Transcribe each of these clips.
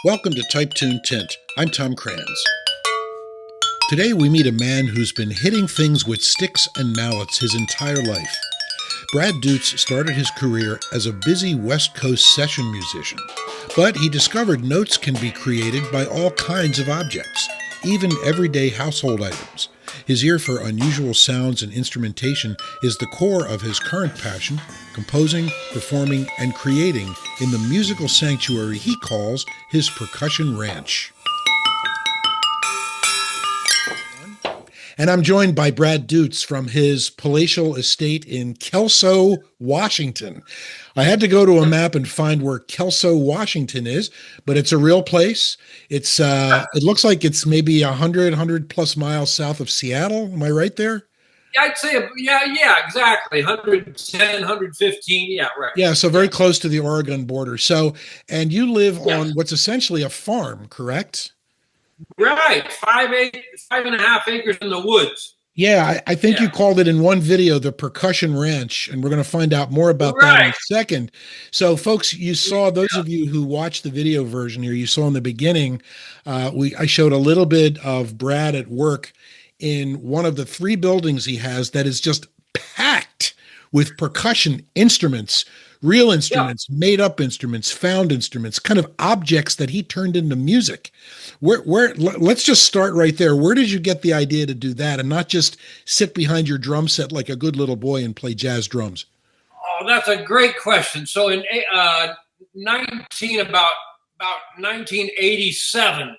Welcome to Type Tune Tint. I'm Tom Kranz. Today we meet a man who's been hitting things with sticks and mallets his entire life. Brad Dutz started his career as a busy West Coast session musician, but he discovered notes can be created by all kinds of objects, even everyday household items. His ear for unusual sounds and instrumentation is the core of his current passion, composing, performing, and creating in the musical sanctuary he calls his Percussion Ranch. And I'm joined by Brad Dutz from his palatial estate in Kelso, Washington. I had to go to a map and find where Kelso, Washington is, but it's a real place. It looks like it's maybe 100 plus miles south of Seattle. Am I right there? Yeah, I'd say, yeah, exactly. 110, 115. Yeah, right. Yeah, so very close to the Oregon border. So, and you live on what's essentially a farm, correct? Right. 5.5 acres in the woods. Yeah, I think you called it in one video the Percussion Ranch, and we're going to find out more about that in a second. So, folks, you saw, those of you who watched the video version here, you saw in the beginning, I showed a little bit of Brad at work in one of the 3 buildings he has that is just packed with percussion instruments, real instruments, made-up instruments, found instruments, kind of objects that he turned into music. Let's just start right there. Where did you get the idea to do that and not just sit behind your drum set like a good little boy and play jazz drums? Oh, that's a great question. So in about 1987,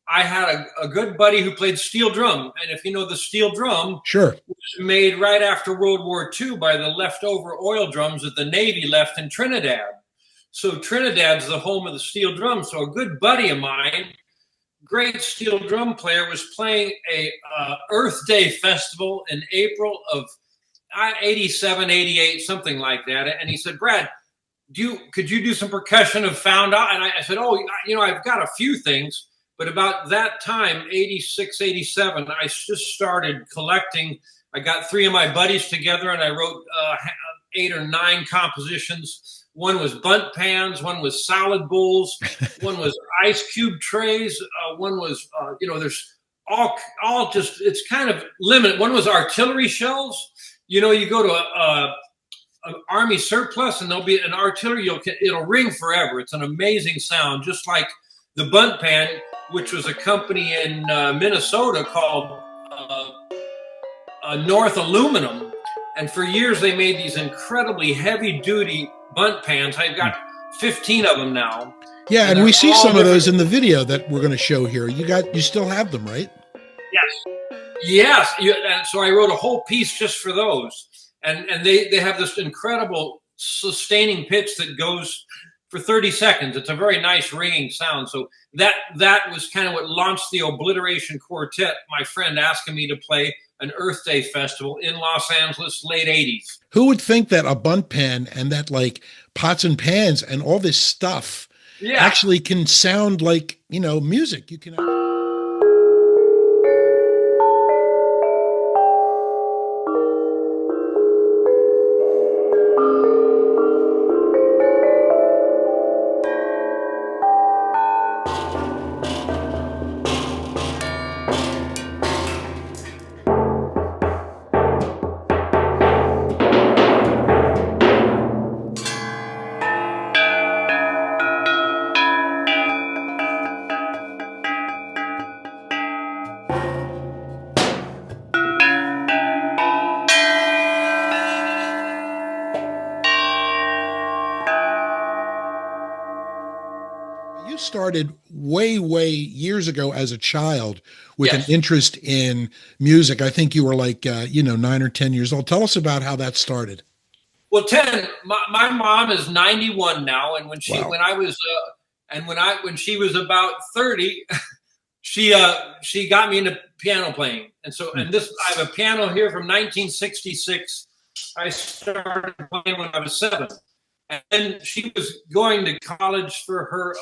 I had a good buddy who played steel drum. And if you know the steel drum, sure, was made right after World War II by the leftover oil drums that the Navy left in Trinidad. So Trinidad's the home of the steel drum. So a good buddy of mine, great steel drum player, was playing a Earth Day festival in April of 87, 88, something like that. And he said, Brad, could you do some percussion of found out? And I said, I've got a few things. But about that time, 86, 87, I just started collecting. I got 3 of my buddies together and I wrote 8 or 9 compositions. One was bunt pans, one was salad bowls, one was ice cube trays, one was, there's all just, it's kind of limited. One was artillery shells. You go to an army surplus and there'll be an artillery, it'll ring forever. It's an amazing sound, just like the bunt pan, which was a company in Minnesota called North Aluminum. And for years, they made these incredibly heavy-duty bunt pans. I've got 15 of them now. Yeah, and we see some of those in the video that we're going to show here. You still have them, right? Yes. And so I wrote a whole piece just for those. And they have this incredible sustaining pitch that goes for 30 seconds. It's a very nice ringing sound. So that was kind of what launched the Obliteration Quartet, my friend asking me to play an Earth Day festival in Los Angeles, late 80s. Who would think that a bunt pan and that like pots and pans and all this stuff actually can sound like, music? You can... You started way years ago as a child with an interest in music. I think you were like, 9 or 10 years old. Tell us about how that started. Well, 10. My mom is 91 now, and when she was about 30, she got me into piano playing. And so, I have a piano here from 1966. I started playing when I was 7. And then she was going to college for her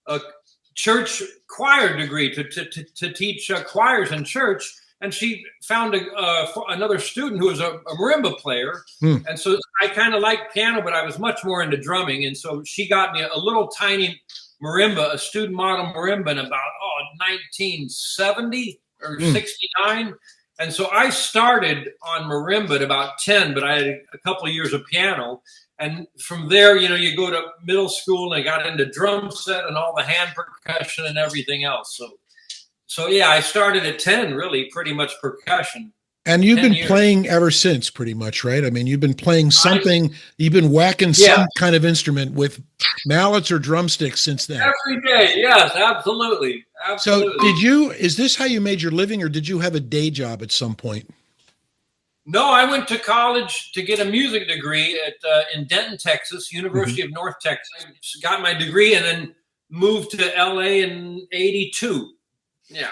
a church choir degree to teach choirs in church. And she found another student who was a marimba player. And so I kind of liked piano, but I was much more into drumming. And so she got me a little tiny marimba, a student model marimba in about 1970 or 69. And so I started on marimba at about 10, but I had a couple of years of piano. And from there, you go to middle school and I got into drum set and all the hand percussion and everything else. So yeah, I started at 10, really pretty much percussion. And you've been playing ever since, pretty much, right? I mean, you've been playing something, you've been whacking some kind of instrument with mallets or drumsticks since then. Every day, yes, absolutely. So is this how you made your living, or did you have a day job at some point? No, I went to college to get a music degree in Denton, Texas, University of North Texas. Got my degree and then moved to LA in 82. Yeah.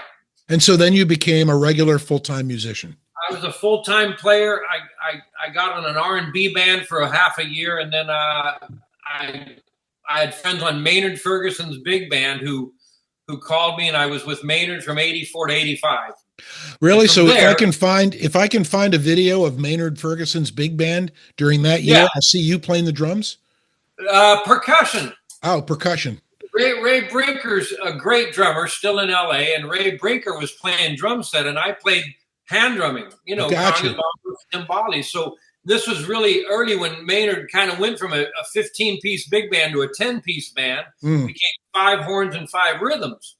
And so then you became a regular full-time musician. I was a full-time player. I got on an R&B band for a half a year, and then I had friends on Maynard Ferguson's big band who called me, and I was with Maynard from 84 to 85. Really? So if I can find a video of Maynard Ferguson's big band during that year, I'll see you playing the drums? Percussion. Oh, percussion. Ray Brinker's a great drummer, still in LA, and Ray Brinker was playing drum set, and I played hand drumming, Gotcha. Timbali. So this was really early when Maynard kind of went from a 15-piece big band to a 10-piece band, became 5 horns and 5 rhythms.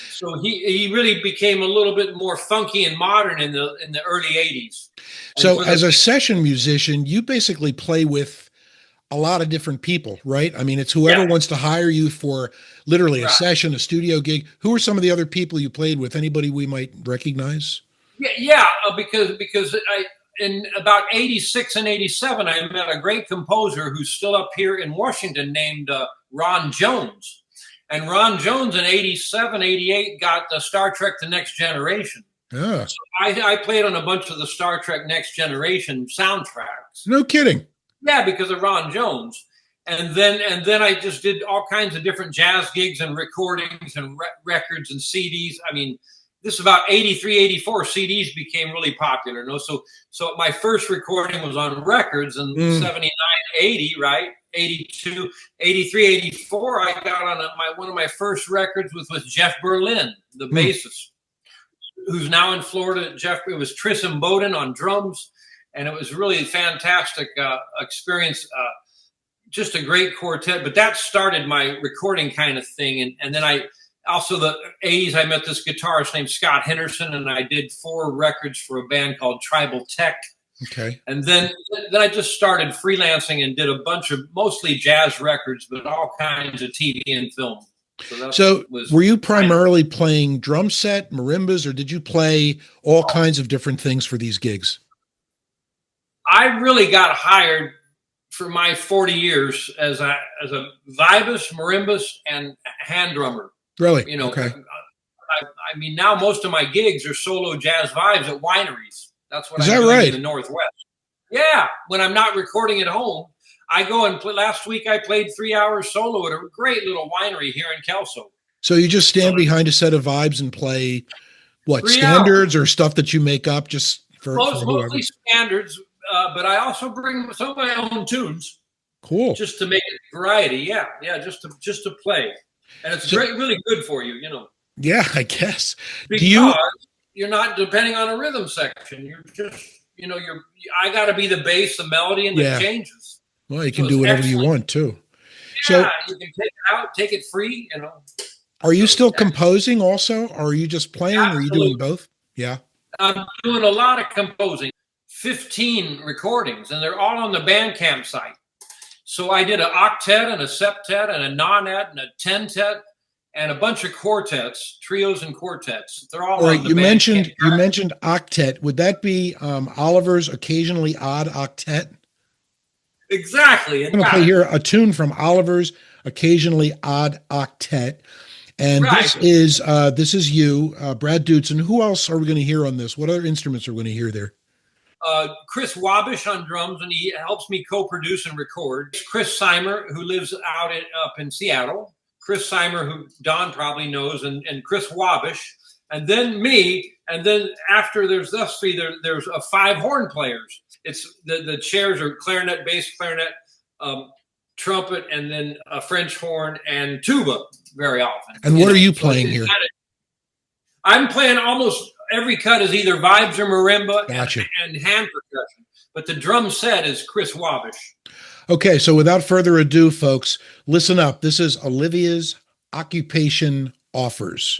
So he really became a little bit more funky and modern in the early 80s. So as a session musician, you basically play with a lot of different people, right? I mean, it's whoever wants to hire you for literally a session, a studio gig. Who are some of the other people you played with? Anybody we might recognize? Yeah, because in about 86 and 87, I met a great composer who's still up here in Washington named Ron Jones. And Ron Jones in 87, 88 got the Star Trek The Next Generation. Yeah. So I played on a bunch of the Star Trek Next Generation soundtracks. No kidding. Yeah, because of Ron Jones. And then I just did all kinds of different jazz gigs and recordings and records and CDs. I mean, this is about 83, 84. CDs became really popular. So my first recording was on records in 79, 80, right? 82, 83, 84. I got on one of my first records with Jeff Berlin, the bassist, who's now in Florida. It was Tris Imboden on drums, and it was really a fantastic experience. Just a great quartet. But that started my recording kind of thing, and then also the 80s, I met this guitarist named Scott Henderson, and I did 4 records for a band called Tribal Tech. Okay. And then I just started freelancing and did a bunch of mostly jazz records, but all kinds of TV and film. So were you primarily playing drum set, marimbas, or did you play all kinds of different things for these gigs? I really got hired for my 40 years as a vibus, marimbas, and hand drummer. Really? Okay. I mean, now most of my gigs are solo jazz vibes at wineries. That's what I'm doing in the Northwest. Yeah, when I'm not recording at home, I go and play. Last week I played 3 hours solo at a great little winery here in Kelso. So you just stand behind a set of vibes and play what, standards or stuff that you make up just for mostly standards, but I also bring some of my own tunes. Cool. Just to make it variety. Yeah, just to play. And it's really good for you, Yeah, I guess. Because you're not depending on a rhythm section. You're just, I got to be the bass, the melody, and the changes. Well, you can do whatever you want too. Yeah, you can take it out, take it free, Are you still composing also? Or are you just playing? Absolutely. Or are you doing both? Yeah. I'm doing a lot of composing, 15 recordings, and they're all on the Bandcamp site. So I did an octet and a septet and a nonet and a tentet and a bunch of quartets, trios and quartets. They're all on the Bandcamp. You mentioned octet. Would that be Oliver's Occasionally Odd Octet? Exactly. I'm going to play here a tune from Oliver's Occasionally Odd Octet. And this is you, Brad Dutz. And who else are we going to hear on this? What other instruments are we going to hear there? Chris Wabish on drums, and he helps me co-produce and record. Chris Seimer, who lives up in Seattle. Chris Seimer, who Don probably knows, and Chris Wabish. And then me, and then after there's us three, there's 5 horn players. It's the chairs are clarinet, bass clarinet, trumpet, and then a French horn and tuba very often. And what are you playing here? I'm playing almost every cut is either vibes or marimba Gotcha. and hand percussion. But the drum set is Chris Wabish. Okay, so without further ado, folks, listen up. This is Olivia's Occupation Offers.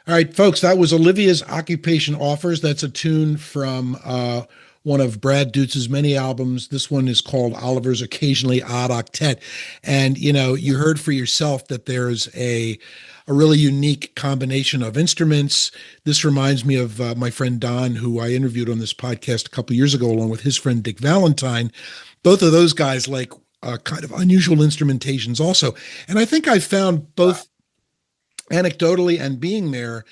All right, folks, that was Olivia's Occupation Offers. That's a tune from one of Brad Dutz's many albums. This one is called Oliver's Occasionally Odd Octet. And, you know, you heard for yourself that there's a really unique combination of instruments. This reminds me of my friend Don, who I interviewed on this podcast a couple of years ago, along with his friend Dick Valentine. Both of those guys like kind of unusual instrumentations also. And I think I found both anecdotally and being there,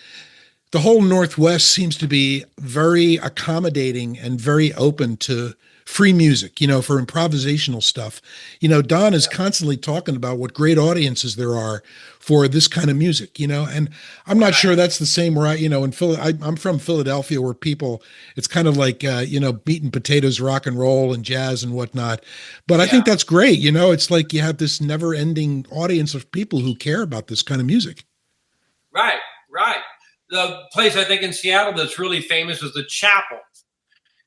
the whole Northwest seems to be very accommodating and very open to free music, for improvisational stuff. Don is constantly talking about what great audiences there are for this kind of music, and I'm not sure that's the same where in Philly, I'm from Philadelphia where people, it's kind of like, meat and potatoes, rock and roll and jazz and whatnot. But I think that's great. It's like you have this never ending audience of people who care about this kind of music. Right. The place I think in Seattle that's really famous is the Chapel.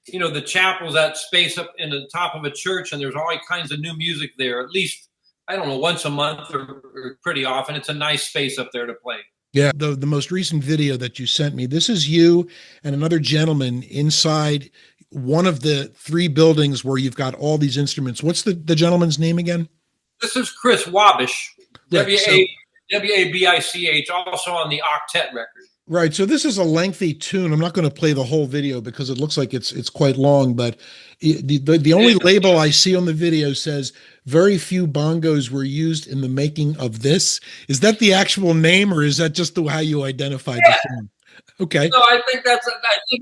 The Chapel's that space up in the top of a church, and there's all kinds of new music there. At least, I don't know, once a month or pretty often. It's a nice space up there to play. Yeah, the most recent video that you sent me, this is you and another gentleman inside one of the 3 buildings where you've got all these instruments. What's the gentleman's name again? This is Chris Wabish, right, W-A-B-I-C-H, also on the Octet record. Right. So this is a lengthy tune. I'm not going to play the whole video because it looks like it's quite long, but the only label I see on the video says very few bongos were used in the making of this. Is that the actual name, or is that just how you identified the song? Okay. No, I think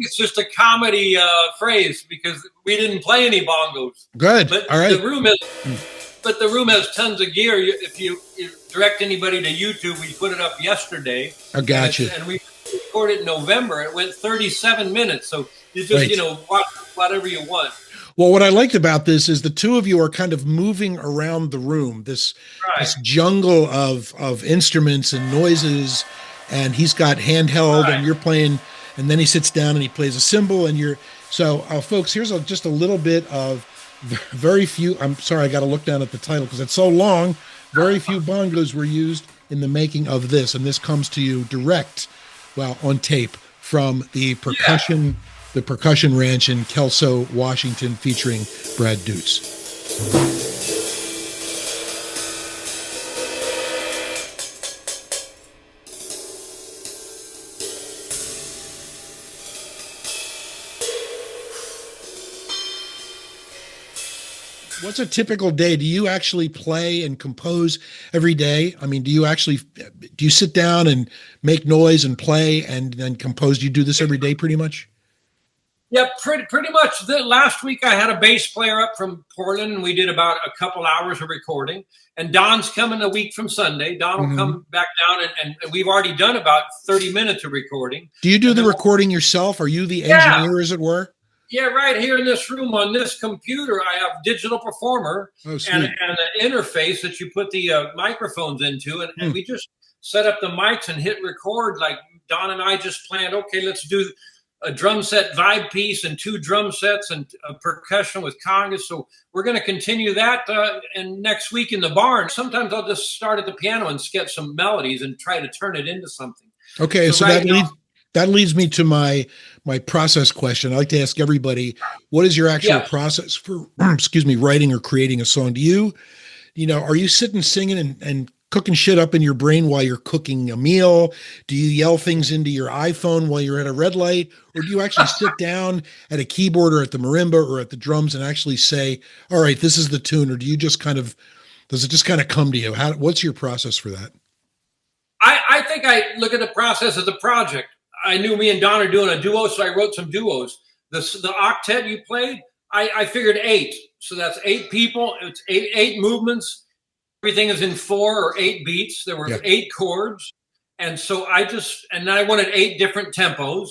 it's just a comedy phrase because we didn't play any bongos. Good. But all right. the room has tons of gear. If you direct anybody to YouTube, we put it up yesterday. I got you. And we recorded in November. It went 37 minutes. So you just, watch whatever you want. Well, what I liked about this is the two of you are kind of moving around the room, this jungle of instruments and noises, and he's got handheld and you're playing, and then he sits down and he plays a cymbal and folks, here's just a little bit of very few, I'm sorry, I got to look down at the title because it's so long. Very few bongos were used in the making of this, and this comes to you direct, on tape from the Percussion Ranch in Kelso, Washington, featuring Brad Dutz. What's a typical day? Do you actually play and compose every day? I mean, do you sit down and make noise and play and then compose? Do you do this every day pretty much? Yeah, pretty much. Last week I had a bass player up from Portland, and we did about a couple hours of recording. And Don's coming a week from Sunday. Don will come back down, and we've already done about 30 minutes of recording. Do you do the recording yourself? Are you the engineer, as it were? Yeah, right here in this room on this computer, I have Digital Performer and an interface that you put the microphones into, and we just set up the mics and hit record. Like Don and I just planned, okay, let's do a drum set vibe piece and 2 drum sets and a percussion with congas. So we're going to continue that and next week in the barn. Sometimes I'll just start at the piano and sketch some melodies and try to turn it into something. Okay, so that leads me to my process question. I like to ask everybody, what is your actual process for, writing or creating a song? Do you, are you sitting singing and cooking shit up in your brain while you're cooking a meal? Do you yell things into your iPhone while you're at a red light? Or do you actually sit down at a keyboard or at the marimba or at the drums and actually say, all right, this is the tune? Or do you just does it just kind of come to you? What's your process for that? I think I look at the process as a project. I knew me and Don are doing a duo, so I wrote some duos. The octet you played, I figured 8. So that's 8 people. It's eight movements. Everything is in 4 or 8 beats. There were 8 chords. And so I wanted 8 different tempos.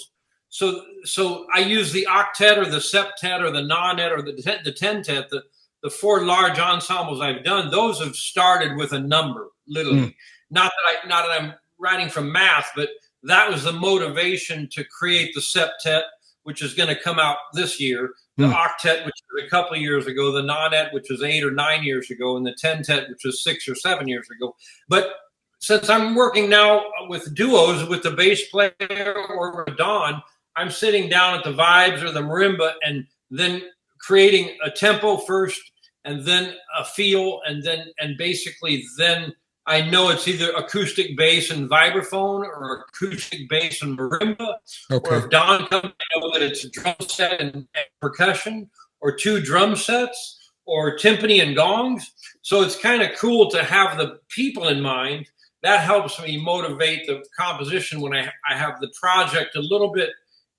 So I used the octet or the septet or the nonet or the tentet, the 4 large ensembles I've done. Those have started with a number, literally. Not that I'm writing from math, but that was the motivation to create the septet, which is going to come out this year, the octet, which was a couple of years ago, the nonet, which was 8 or 9 years ago, and the tentet, which was 6 or 7 years ago. But since I'm working now with duos with the bass player or with Don, I'm sitting down at the vibes or the marimba and then creating a tempo first and then a feel and basically then I know it's either acoustic bass and vibraphone or acoustic bass and marimba. Okay. Or if Don comes, I know that it's a drum set and percussion or 2 drum sets or timpani and gongs. So it's kind of cool to have the people in mind. That helps me motivate the composition when I have the project a little bit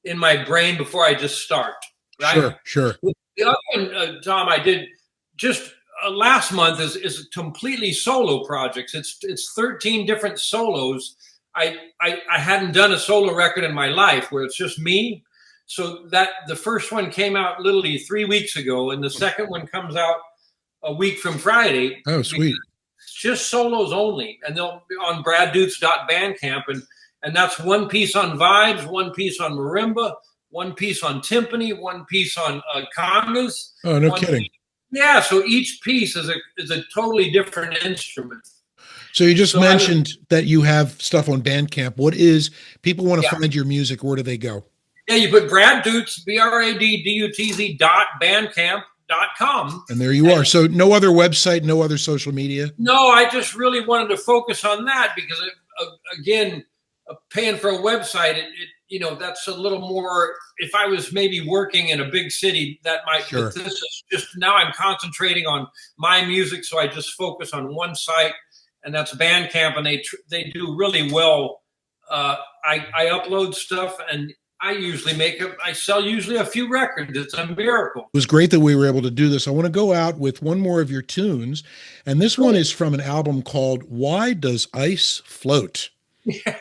in my brain before I just start. Right? Sure. The other one, Tom, I did just last month is completely solo projects. It's 13 different solos. I hadn't done a solo record in my life where it's just me. So that the first one came out literally 3 weeks ago, and the second one comes out a week from Friday. Oh, sweet. It's just solos only, and they'll be on braddutz.bandcamp, and that's one piece on vibes, one piece on marimba, one piece on timpani, one piece on congas. Oh, no kidding. Yeah, so each piece is a totally different instrument. So you just mentioned that you have stuff on Bandcamp. What is, people want to find your music, where do they go? Yeah, you put Brad Dutz, BRADDUTZ.bandcamp.com. And there you are. So no other website, no other social media? No, I just really wanted to focus on that because, again, paying for a website, that's a little more, if I was maybe working in a big city, that might, sure. But this is just, now I'm concentrating on my music, so I just focus on one site, and that's Bandcamp, and they do really well. I upload stuff, and I sell usually a few records. It's a miracle. It was great that we were able to do this. I want to go out with one more of your tunes, and this one is from an album called Why Does Ice Float? Yeah.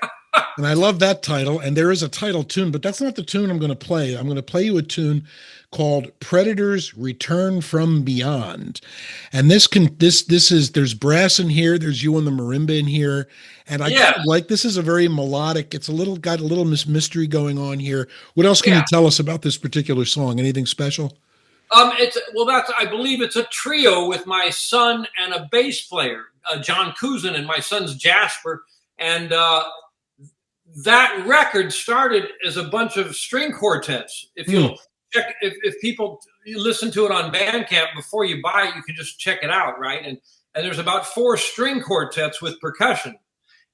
And I love that title, and there is a title tune, but that's not the tune I'm going to play. I'm going to play you a tune called Predators Return from Beyond. And there's brass in here, there's you on the marimba in here, and I kind of like, this is a very melodic, got a little mystery going on here. What else can you tell us about this particular song? Anything special? I believe it's a trio with my son and a bass player, John Kuzin, and my son's Jasper, and that record started as a bunch of string quartets. If you'll check, if people listen to it on Bandcamp before you buy it, you can just check it out, right? And there's about 4 string quartets with percussion.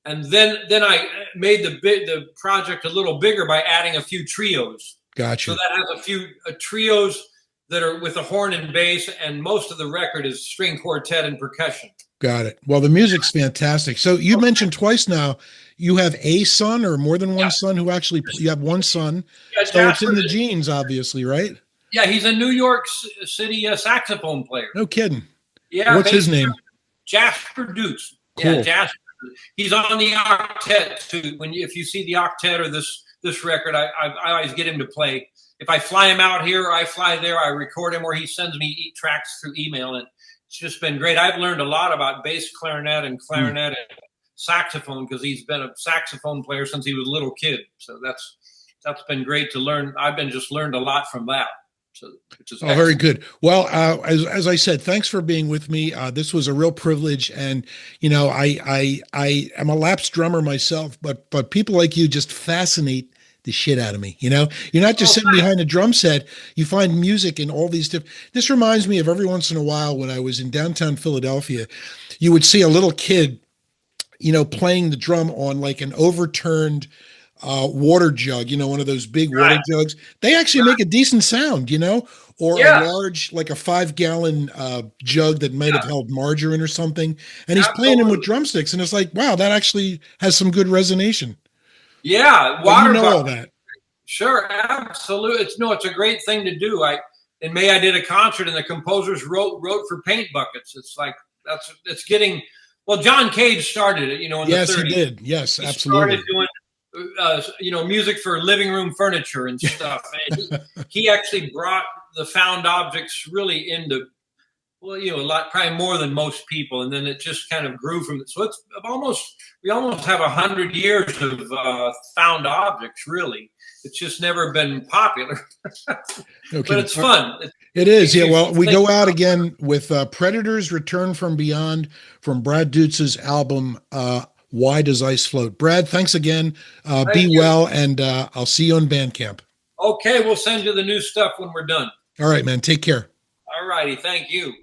And then I made the project a little bigger by adding a few trios. Gotcha. So that has a few trios that are with a horn and bass, and most of the record is string quartet and percussion. Got it. Well, the music's fantastic. So you mentioned twice now, you have a son or more than one son who actually, you have one son. Yeah, so it's in the genes, obviously, right? Yeah, he's a New York City saxophone player. No kidding. Yeah. What's his name? Jasper Dutz. Cool. Yeah, Jasper. He's on the octet too. If you see the octet or this record, I always get him to play. If I fly him out here, or I fly there, I record him, or he sends me tracks through email, and it's just been great. I've learned a lot about bass clarinet and saxophone because he's been a saxophone player since he was a little kid. So that's been great to learn. I've been just learned a lot from that. So, which is very good. Well, as I said, thanks for being with me. This was a real privilege, and I am a lapsed drummer myself, but people like you just fascinate the shit out of me. You're not just sitting behind a drum set. You find music in all these different. This reminds me of every once in a while when I was in downtown Philadelphia, you would see a little kid, playing the drum on like an overturned water jug, one of those big water jugs. They actually make a decent sound, or a large, like a 5-gallon jug that might have held margarine or something. And he's playing them with drumsticks, and it's like, wow, that actually has some good resonation. Yeah, water. All that. Sure, absolutely. It's a great thing to do. In May I did a concert, and the composers wrote for paint buckets. It's like it's getting. Well, John Cage started it, in the 30s. He did. Yes, absolutely. Started doing, music for living room furniture and stuff. And he actually brought the found objects really into, a lot, probably more than most people. And then it just kind of grew from it. So we almost have 100 years of found objects, really. It's just never been popular. Okay. But it's fun. It is. Yeah. Well, we go out again with Predators Return from Beyond from Brad Dutz's album, Why Does Ice Float? Brad, thanks again. Be well, and I'll see you on Bandcamp. Okay. We'll send you the new stuff when we're done. All right, man. Take care. All righty. Thank you.